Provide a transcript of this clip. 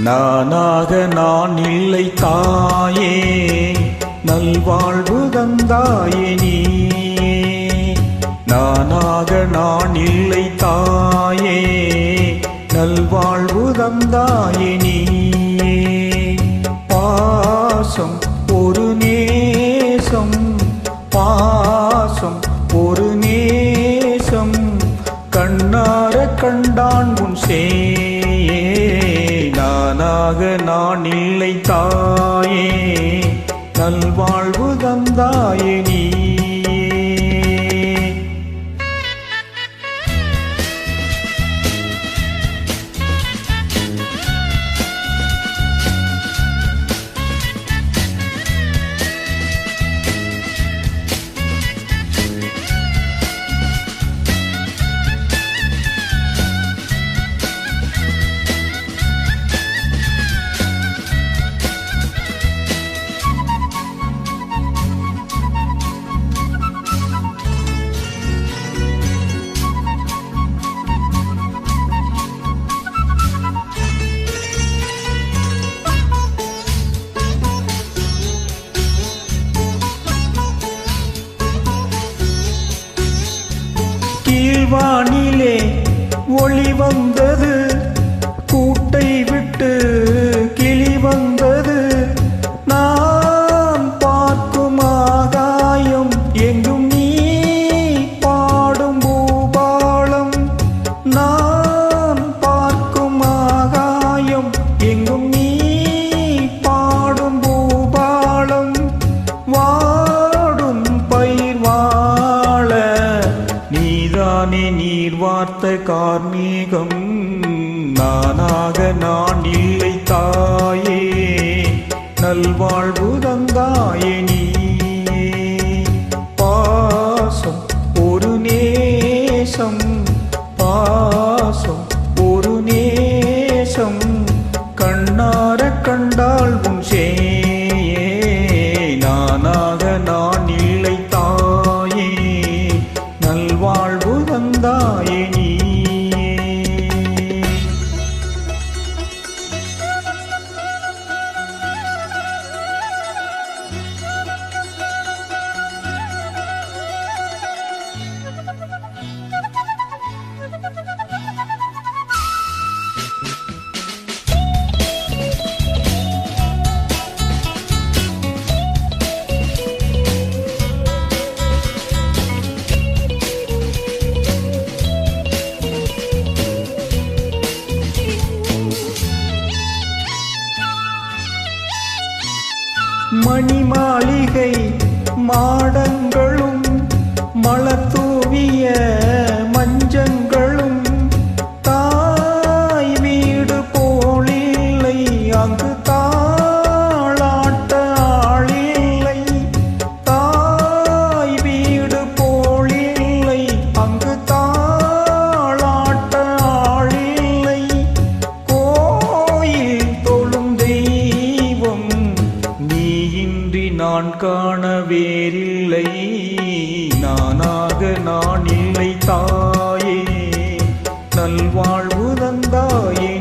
நானாக நான் இல்லை தாயே, நல்வாழ்வு தந்தாயே நீ. நானாக நான் இல்லை தாயே, நல்வாழ்வு தந்தாயே நீ. பாசம் ஒரு நேசம், பாசம் ஒரு நேசம், கண்ணார கண்டான் உன் சேயே. நானாக நான் இல்லை தாயே, நல்வாழ்வு தந்தாயே நீ. வானிலே ஒளி வந்தது, கூட்டை விட்டு கிளி வந்தது. நான் பார்க்கும் ஆகாயம் எங்கும் நீ பாடும் பூபாலம். நான் பார்க்கும் ஆகாயம் எங்கும் நீ பாடும் பூபாலம். வாடும் பயிர் வாழ நீதானே நீர் வார்த்த கார்மேகம். நானாக நான் இல்லை தாயே, நல்வாழ்வு தந்தாயே நீ. பாசம் ஒரு நேசம், பாசம் ஒரு நேசம், கண்ணார கண்டால் உன் சேயே. நானாக நான் இல்லை தாயே, நல்வாழ்வு தந்தாயே நீ. மணி மாளிகை மாடங்களும் மலத்தூவிய மஞ்சங்களும், தாய் வீடு போலில்லை அங்கு தாளாட்ட ஆளில்லை. தாய் வீடு போலில்லை அங்கு தாளாட்ட ஆளில்லை. கோயில் தொழும் தெய்வம் நீயின்றி நான் காண வேறில்லை. நானாக நான் இல்லை தாயே, நல்வாழ்வு தந்தாயே